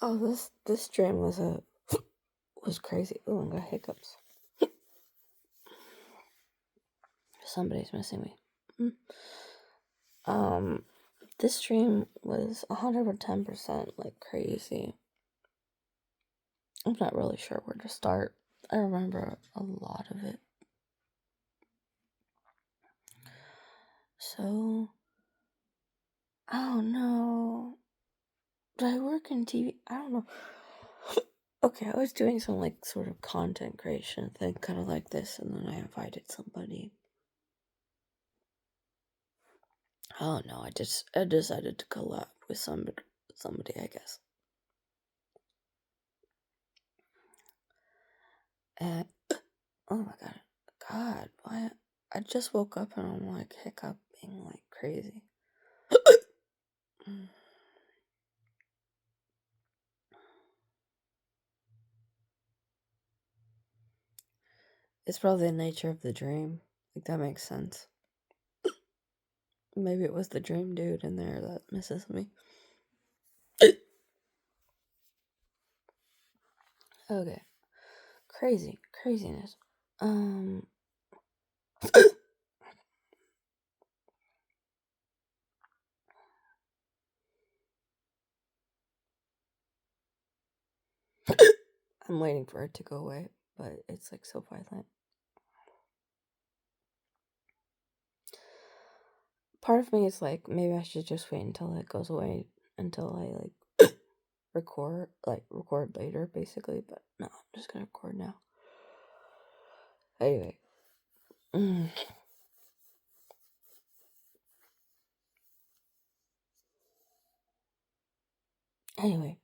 Oh, this dream was crazy. Oh, I got hiccups. Somebody's missing me. This dream was 110% like crazy. I'm not really sure where to start. I remember a lot of it. So, I don't know. Did I work in TV? I don't know. Okay, I was doing some like sort of content creation thing, kind of like this, and then I invited somebody. I don't know. I decided to collab with somebody, I guess. And oh my god, why? I just woke up and I'm like hiccuping like crazy. It's probably the nature of the dream. Like, that makes sense. Maybe it was the dream dude in there that misses me. Okay. Craziness. I'm waiting for it to go away, but it's like so violent. Part of me is like, maybe I should just wait until it goes away, until I like record later, basically. But no, I'm just gonna record now. Anyway. Anyway.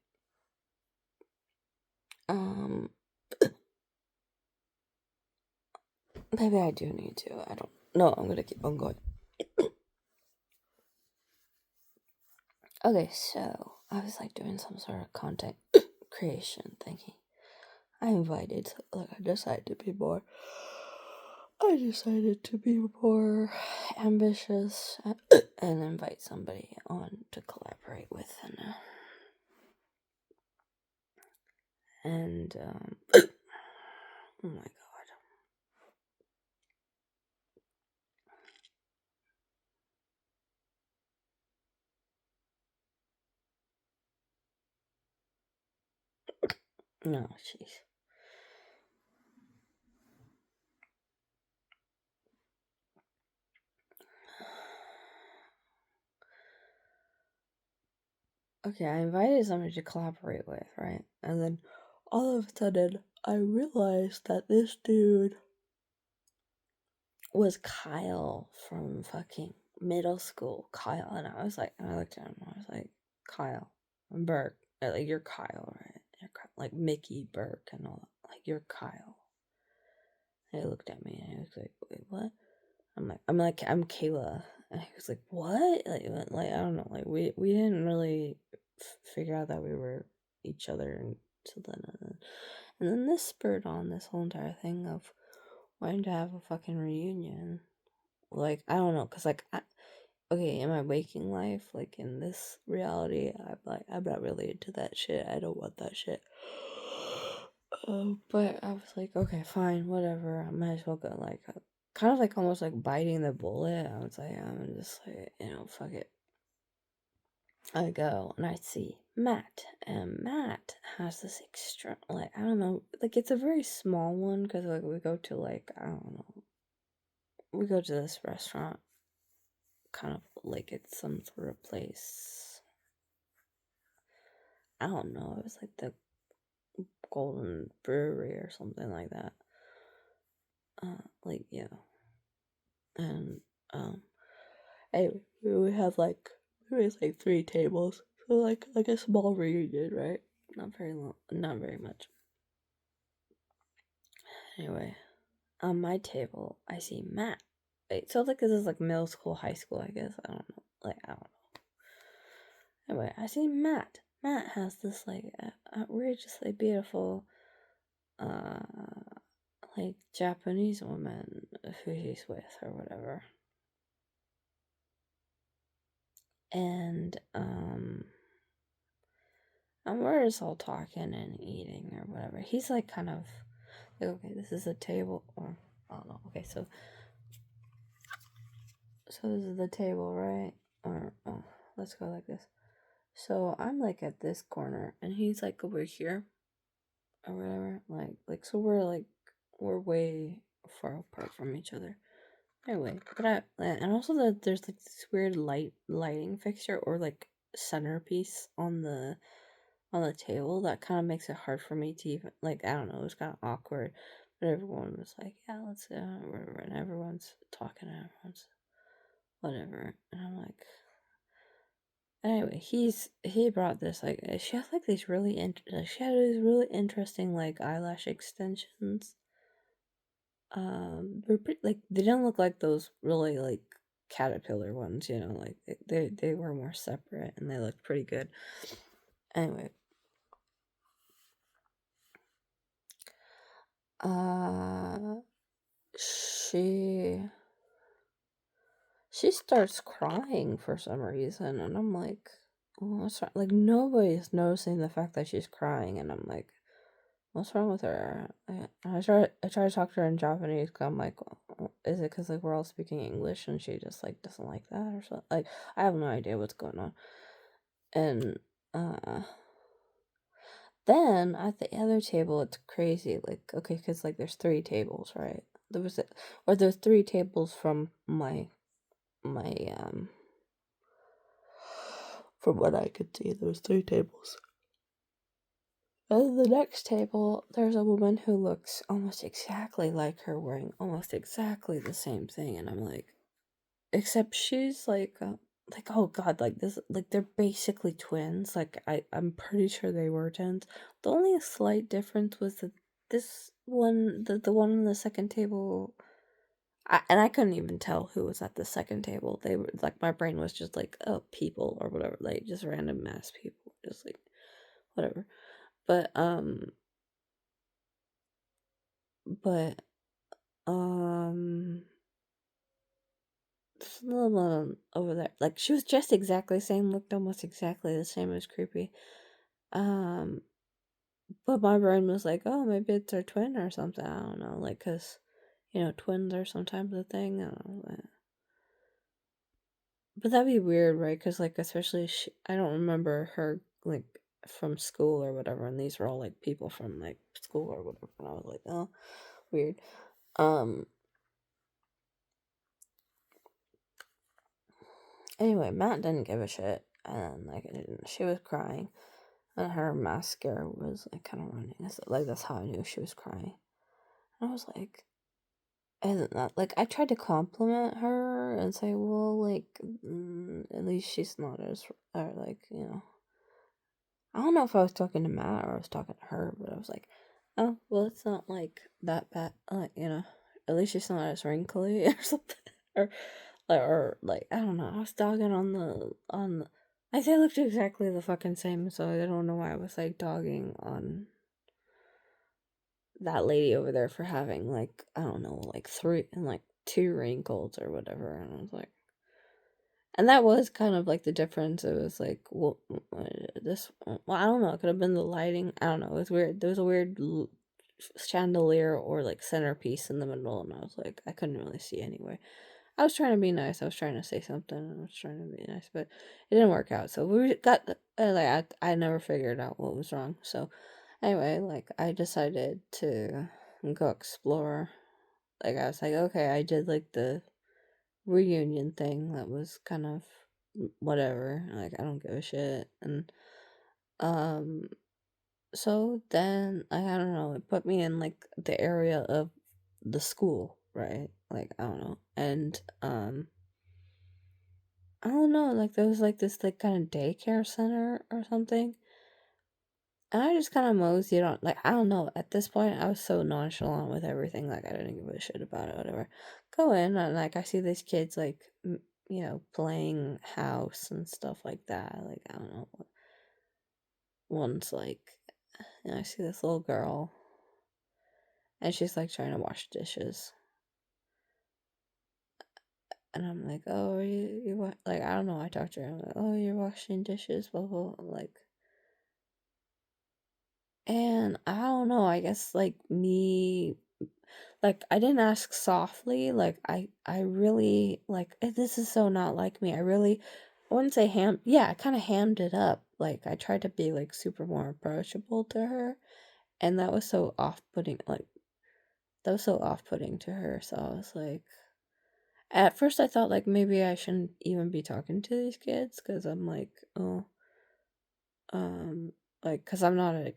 Maybe I do need to. I don't know. I'm gonna keep on going. Okay, so I was like doing some sort of content creation thingy. I decided to be more. I decided to be more ambitious and invite somebody on to collaborate with, and oh my god. No, jeez. Okay, I invited somebody to collaborate with, right? And then all of a sudden, I realized that this dude was Kyle from fucking middle school. Kyle. And I looked at him and I was like, Kyle. Burke. Like, you're Kyle, right? You're Kyle. Like Mickey Burke and all that. Like, you're Kyle. And he looked at me and he was like, wait, what? I'm Kayla. And he was like, what? Like I don't know. Like, we didn't really figure out that we were each other until then. And then this spurred on this whole entire thing of wanting to have a fucking reunion. Like, I don't know, cause like, okay, in my waking life, like in this reality, I'm not really into that shit. I don't want that shit. But I was like, okay, fine, whatever. I might as well go. Like, kind of like almost like biting the bullet. I was like, I'm just like, fuck it. I go and I see Matt, and Matt has this extra, like, I don't know, like, it's a very small one, because like we go to, like, I don't know, we go to this restaurant, kind of like it's some sort of place. I don't know, it was like the Golden Brewery or something like that. Like, yeah. And anyway, we have like, it's like 3 tables, so like a small reunion, right? Not very long, not very much. Anyway, on my table, I see Matt. Wait, so like this is like middle school, high school, I guess. I don't know. Like, I don't know. Anyway, I see Matt. Matt has this like outrageously beautiful, like Japanese woman who he's with or whatever. And And we're just all talking and eating or whatever. He's like kind of like, okay, this is a table, or I don't know. Okay, so this is the table, right? Or oh, let's go like this. So I'm like at this corner, and he's like over here, or whatever. Like so we're way far apart from each other. Anyway, but and also there's like this weird lighting fixture or like centerpiece on the table that kind of makes it hard for me to even like, I don't know, it was kind of awkward, but everyone was like, yeah, let's whatever, and everyone's talking and everyone's whatever, and I'm like, anyway, he brought this like, she had like these she had these really interesting like eyelash extensions. They're pretty, like, they didn't look like those really like caterpillar ones, you know, like they were more separate and they looked pretty good. Anyway, uh she she starts crying for some reason, and I'm like, oh, what's wrong? Like, nobody's noticing the fact that she's crying, and I'm like, what's wrong with her? I try to talk to her in Japanese, cause I'm like, is it because like we're all speaking English and she just like doesn't like that or something? Like, I have no idea what's going on. And uh then at the other table, it's crazy. Like, okay, because like there's three tables, right? There's three tables from my from what I could see, there was three tables. And the next table, there's a woman who looks almost exactly like her, wearing almost exactly the same thing, and I'm like, except she's like, oh god, like this, like they're basically twins. Like I'm pretty sure they were twins. The only slight difference was that this one, the one on the second table, and I couldn't even tell who was at the second table. They were like, my brain was just like, oh, people or whatever, like just random mass people, just like whatever. But but um, this little one over there, like she was just exactly the same, looked almost exactly the same. It was creepy. Um, but my brain was like, oh, maybe it's her twin or something. I don't know, like, cause you know, twins are sometimes a thing. I don't know, but that'd be weird, right? Because, like, especially I don't remember her, like, from school or whatever, and these were all, like, people from, like, school or whatever, and I was like, oh, weird. Um, anyway, Matt didn't give a shit, and, like, she was crying, and her mascara was, like, kind of running. Like, that's how I knew she was crying. And I was like, and like, I tried to compliment her and say, well, like, at least she's not as, or, like, you know, I don't know if I was talking to Matt or I was talking to her, but I was like, oh, well, it's not like that bad, you know, at least it's not as wrinkly or something. Or like, I don't know, I was dogging like, they looked exactly the fucking same, so I don't know why I was like dogging on that lady over there for having like, I don't know, like three and like two wrinkles or whatever. And I was like, and that was kind of like the difference. It was like, well, I don't know. It could have been the lighting. I don't know. It was weird. There was a weird chandelier or like centerpiece in the middle, and I was like, I couldn't really see anyway. I was trying to be nice. I was trying to say something. I was trying to be nice, but it didn't work out. So we got like, I never figured out what was wrong. So anyway, like, I decided to go explore. Like, I was like, okay, I did like the reunion thing that was kind of whatever. Like, I don't give a shit. And um so then I don't know, it put me in like the area of the school, right? Like, I don't know. And I don't know, like there was like this like kind of daycare center or something. And I just kind of moseyed on, like, I don't know. At this point, I was so nonchalant with everything, like, I didn't give a shit about it, whatever. Go in, and, like, I see these kids, like, you know, playing house and stuff like that. Like, I don't know. One's, like, and I see this little girl, and she's, like, trying to wash dishes. And I'm like, oh, like, I don't know. I talked to her. I'm like, oh, you're washing dishes, blah, blah, blah. Like, And I don't know, I guess, like, me, like, I didn't ask softly, like, I really, like, this is so not like me, I wouldn't say yeah, I kinda hammed it up, like, I tried to be, like, super more approachable to her, and that was so off-putting to her, so I was like, at first I thought, like, maybe I shouldn't even be talking to these kids, because 'cause I'm like, "Oh," um, like, cause I'm not a,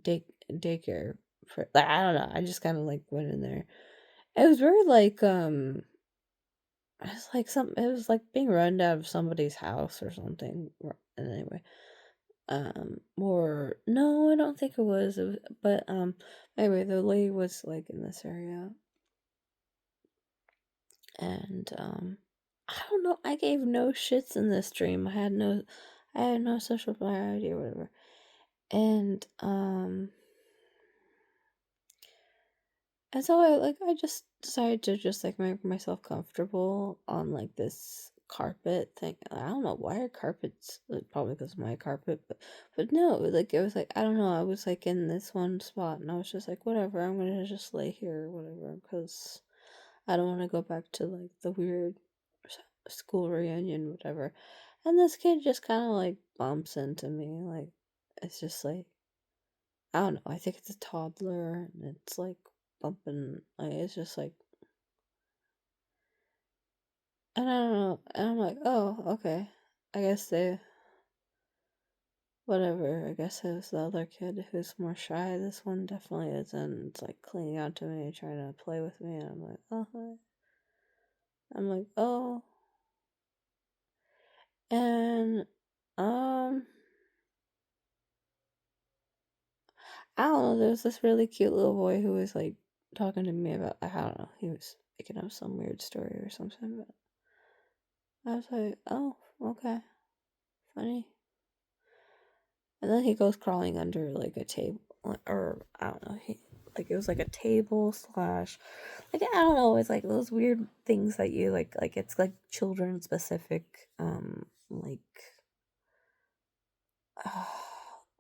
daycare for, like, I don't know, I just kinda, like, went in there. It was very, like, it was like being run out of somebody's house or something, and anyway, or no, I don't think it was, but, anyway, the lady was, like, in this area, and, I don't know, I gave no shits in this dream, I had no social priority or whatever, and, and so I just decided to just, like, make myself comfortable on, like, this carpet thing. I don't know why are carpets, like, probably because of my carpet, but no, like, it was like, I don't know, I was, like, in this one spot, and I was just like, whatever, I'm gonna just lay here or whatever, because I don't want to go back to, like, the weird school reunion, whatever. And this kid just kind of, like, bumps into me, like, it's just like, I don't know. I think it's a toddler, and it's like bumping. Like, it's just like, and I don't know. And I'm like, oh, okay. I guess they, whatever. I guess it was the other kid who's more shy. This one definitely isn't. It's like clinging on to me, trying to play with me, and I'm like, oh, hi. I'm like, oh, and um, I don't know. There was this really cute little boy who was like talking to me about. I don't know. He was making up some weird story or something, but I was like, oh, okay, funny. And then he goes crawling under like a table, or I don't know. Like it was like a table slash, like I don't know. It's like those weird things that you like it's like children specific, like, uh,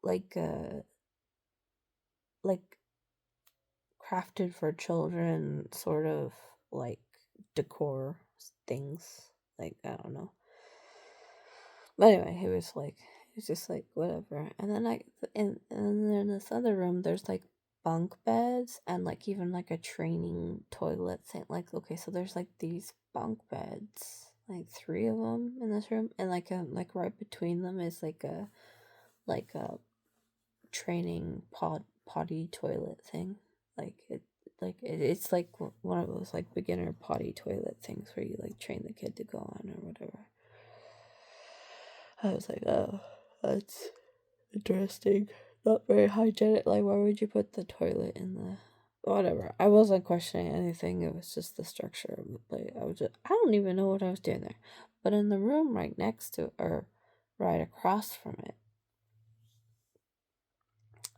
like like crafted for children, sort of like decor things. Like I don't know. But anyway, he was just like, whatever. And then and then in this other room, there's like bunk beds and like even like a training toilet thing. Like, okay, so there's like these bunk beds, like three of them in this room, and like right between them is like a training potty toilet thing. Like it's like one of those like beginner potty toilet things where you like train the kid to go on or whatever. I was like, oh, that's interesting. Not very hygienic. Like, why would you put the toilet in the. Whatever. I wasn't questioning anything. It was just the structure of the place. I don't even know what I was doing there. But in the room right next to, or right across from it,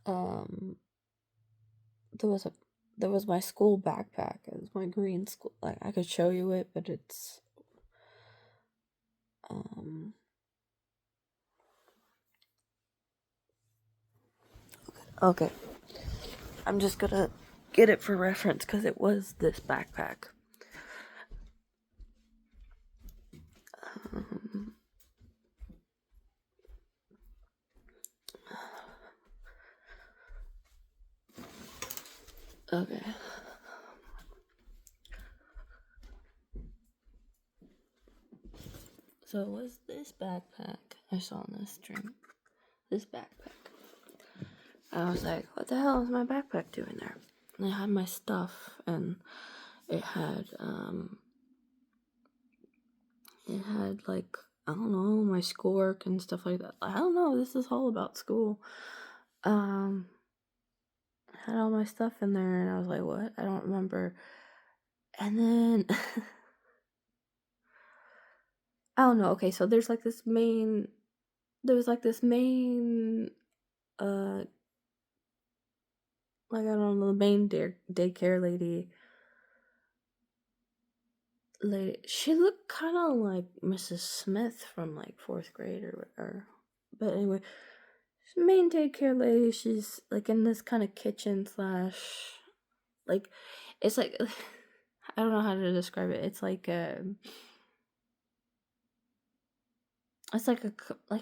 um, there was a. There was my school backpack. It was my green school. Like, I could show you it, but it's. Um. Okay. I'm just gonna get it for reference because it was this backpack. Um, okay. So it was this backpack I saw in this dream. This backpack. I was like, what the hell is my backpack doing there? And it had my stuff, and it had like, I don't know, my schoolwork and stuff like that. I don't know, this is all about school. Had all my stuff in there, and I was like, what? I don't remember. And then I don't know. Okay, so there was like this main, uh, like I don't know, the main daycare lady. She looked kind of like Mrs. Smith from like fourth grade, but anyway, main daycare lady, she's like in this kind of kitchen slash, like, it's like, I don't know how to describe it. It's like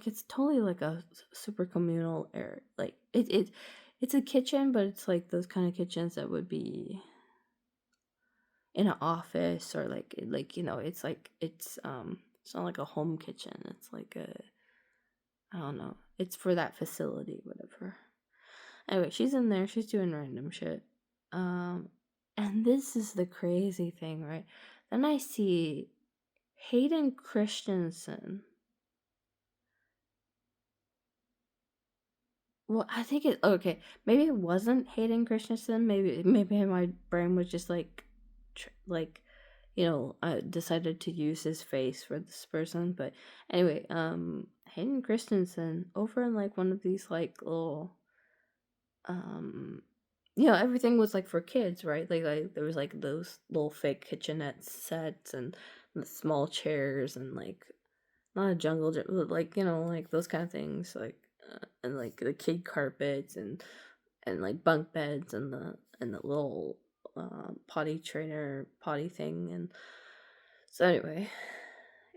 it's totally like a super communal area. Like it's a kitchen, but it's like those kind of kitchens that would be in an office, or like it's like it's not like a home kitchen. It's like a, I don't know. It's for that facility, whatever. Anyway, she's in there. She's doing random shit. And this is the crazy thing, right? Then I see Hayden Christensen. Well, I think it, okay. Maybe it wasn't Hayden Christensen. Maybe my brain was just like, like, I decided to use his face for this person. But anyway, Hayden Christensen over in like one of these like little, everything was like for kids, right? Like there was like those little fake kitchenette sets and the small chairs and like not a jungle gym, but like like those kind of things, like and like the kid carpets and like bunk beds and the little potty trainer potty thing. And so anyway,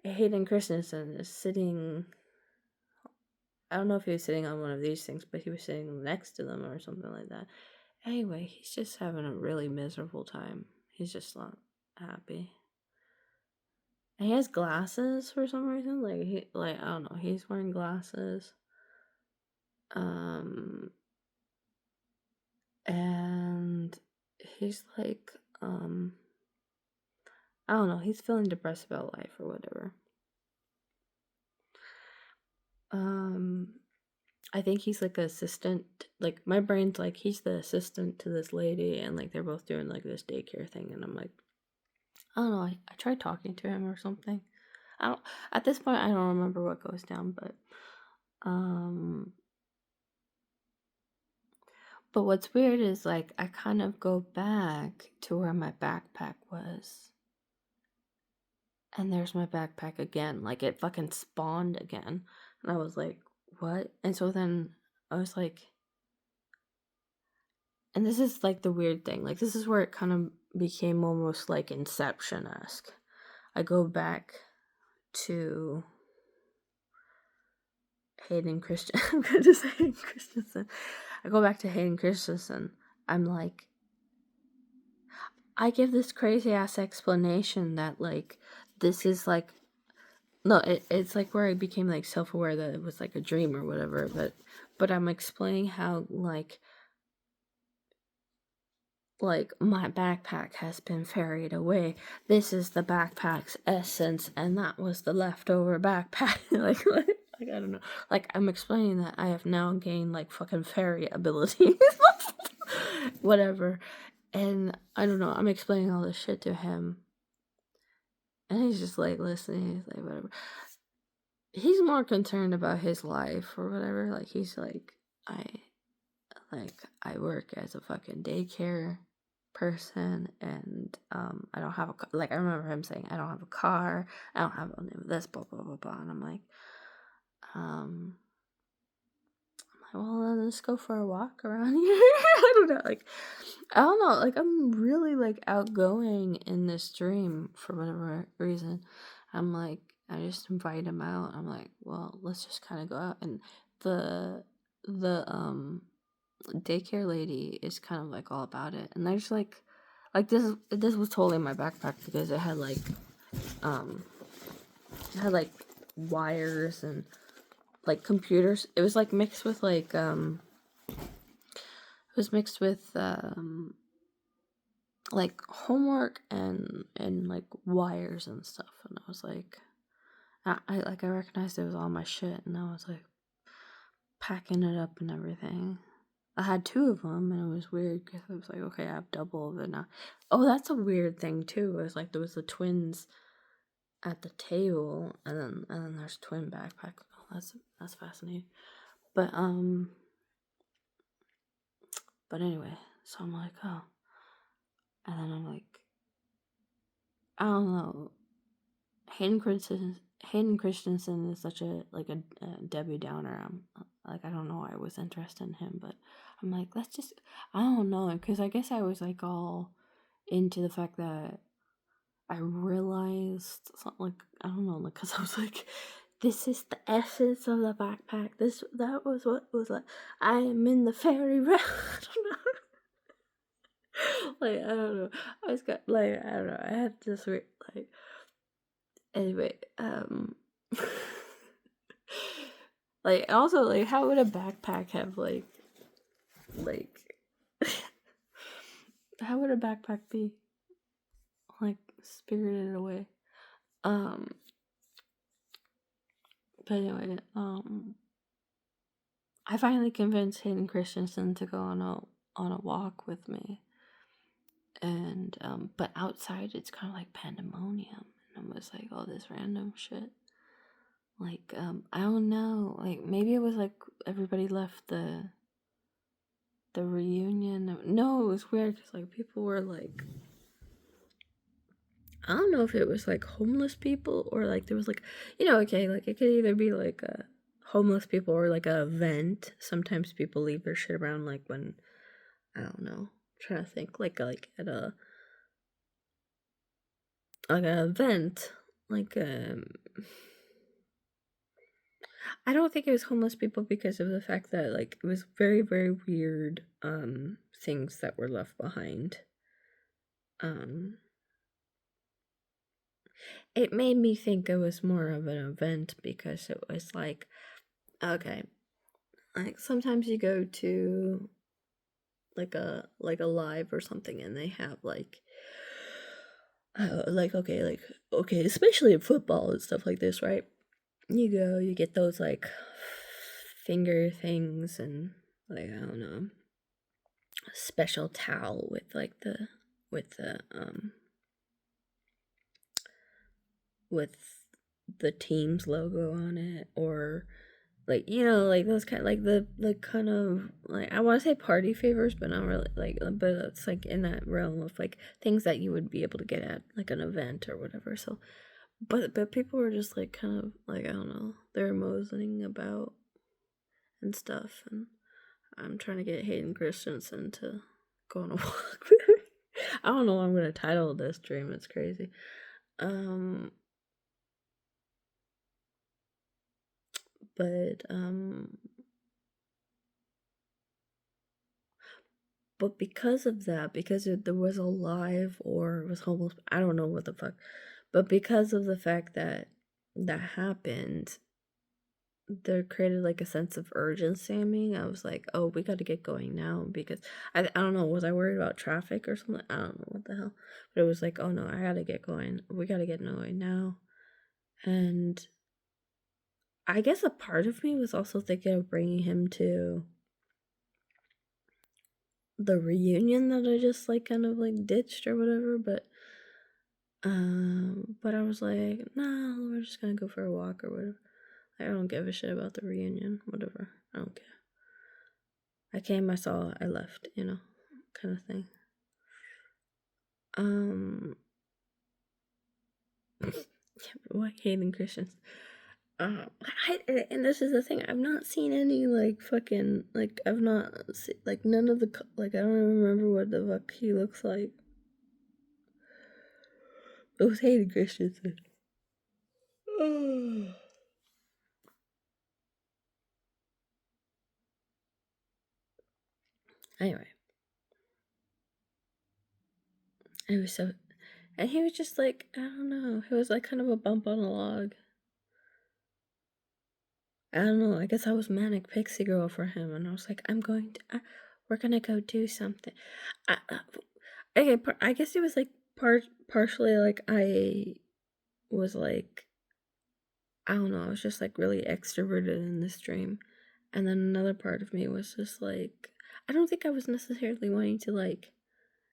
Hayden Christensen is sitting. I don't know if he was sitting on one of these things, but he was sitting next to them or something like that. Anyway, he's just having a really miserable time. He's just not happy. And he has glasses for some reason. Like I don't know, he's wearing glasses. And he's like, I don't know, he's feeling depressed about life or whatever. I think he's like an assistant. Like my brain's like he's the assistant to this lady, and like they're both doing like this daycare thing, and I'm like, I don't know. I tried talking to him or something. I don't. At this point, I don't remember what goes down, but But what's weird is like I kind of go back to where my backpack was. And there's my backpack again. Like it fucking spawned again. And I was like, what? And so then I was like, and this is like the weird thing. Like this is where it kind of became almost like Inception-esque. I go back to Hayden Christian. I'm going to say Hayden Christensen. I go back to Hayden Christensen. I'm like, I give this crazy ass explanation that like this is like, no, it's like where I became like self-aware that it was like a dream or whatever, but I'm explaining how like my backpack has been ferried away. This is the backpack's essence, and that was the leftover backpack. like I don't know. Like I'm explaining that I have now gained like fucking fairy abilities. Whatever. And I don't know, I'm explaining all this shit to him. And he's just like listening, he's like whatever. He's more concerned about his life or whatever. Like he's like, I work as a fucking daycare person, and I don't have a like I remember him saying I don't have a car, I don't have any of this, blah blah blah blah. And I'm like, well, then let's go for a walk around here. I don't know, like I don't know, like I'm really like outgoing in this dream for whatever reason. I'm like, I just invite him out. I'm like, well, let's just kind of go out. And the daycare lady is kind of like all about it. And there's like this was totally in my backpack because it had like wires and like computers. It was like mixed with like like homework and like wires and stuff. And I was like, I recognized it was all my shit, and I was like packing it up and everything. I had 2 of them, and it was weird because I was like, okay, I have double of it now. Oh, that's a weird thing too. It was like there was the twins at the table, and then there's twin backpacks. Oh, that's fascinating. But anyway, so I'm like, oh, and then I'm like, I don't know. Hayden Hayden Christensen is such a Debbie Downer. I'm like, I don't know why I was interested in him, but I'm like, let's just, I don't know, because I guess I was like all into the fact that I realized something, like, I don't know, like, because I was like, this is the essence of the backpack. That was what was like. I am in the fairy realm. I don't know. Like, I don't know. I was got like, I don't know. I had this weird, like, anyway. Like, also, like, how would a backpack have like how would a backpack be like spirited away? But anyway, I finally convinced Hayden Christensen to go on a walk with me, and but outside it's kind of like pandemonium, and I was like all this random shit. Like, I don't know, like, maybe it was like everybody left the reunion. No, it was weird because like people were like, I don't know if it was like homeless people or like there was like, okay, like it could either be like homeless people or like a event. Sometimes people leave their shit around, like when, I don't know, I'm trying to think, like at a an event, like I don't think it was homeless people because of the fact that like it was very, very weird things that were left behind. It made me think it was more of an event because it was like, okay, like sometimes you go to like a live or something and they have okay, especially in football and stuff like this, right? You go, you get those like finger things and like, I don't know, a special towel with like with the team's logo on it, or like, like those kind, like the kind of, like, I want to say party favors, but not really, like, but it's like in that realm of like things that you would be able to get at like an event or whatever. So but people were just like kind of like, I don't know, they're moseying about and stuff, and I'm trying to get Hayden Christensen to go on a walk. I don't know what I'm gonna title this dream. It's crazy. But but because of that, because there was a live or it was homeless, I don't know what the fuck, but because of the fact that that happened, there created like a sense of urgency in me. I was like, oh, we got to get going now, because I don't know, was I worried about traffic or something? I don't know what the hell, but it was like, oh no, I got to get going. We got to get going now. And I guess a part of me was also thinking of bringing him to the reunion that I just like kind of like ditched or whatever, but I was like, nah, we're just gonna go for a walk or whatever. I don't give a shit about the reunion, whatever. I don't care. I came, I saw, I left, kind of thing. What, Hayden Christensen? And this is the thing, I've not seen any like fucking, like, I've not like none of the, like, I don't even remember what the fuck he looks like. It was Hayden Christensen. Anyway, it was so, and he was just like, I don't know, he was like kind of a bump on a log. I don't know, I guess I was manic pixie girl for him, and I was like, we're gonna go do something. Okay, I guess it was like partially like I was like, I don't know, I was just like really extroverted in this dream, and then another part of me was just like, I don't think I was necessarily wanting to like,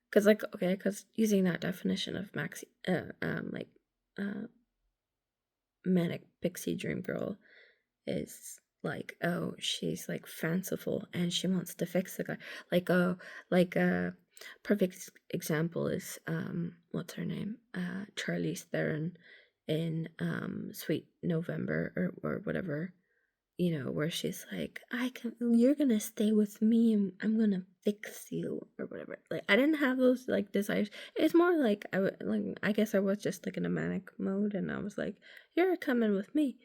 because using that definition of manic pixie dream girl is like, oh, she's like fanciful and she wants to fix the guy. Like, oh, like perfect example is what's her name? Charlize Theron in Sweet November or whatever, you know, where she's like, you're gonna stay with me and I'm gonna fix you or whatever. Like, I didn't have those like desires. It's more like I guess I was just like in a manic mode, and I was like, you're coming with me.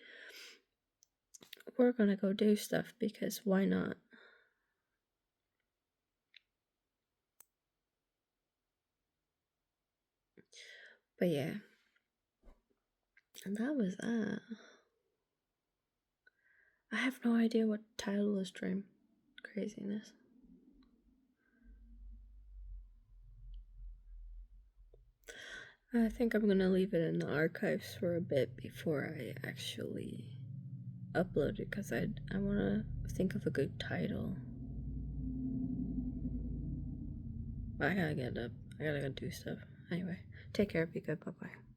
We're gonna go do stuff because why not? But yeah, and that was that. I have no idea what title this dream. Craziness. I think I'm gonna leave it in the archives for a bit before I actually upload it, because I want to think of a good title. I gotta get up. I gotta go do stuff. Anyway, take care. Be good. Bye bye.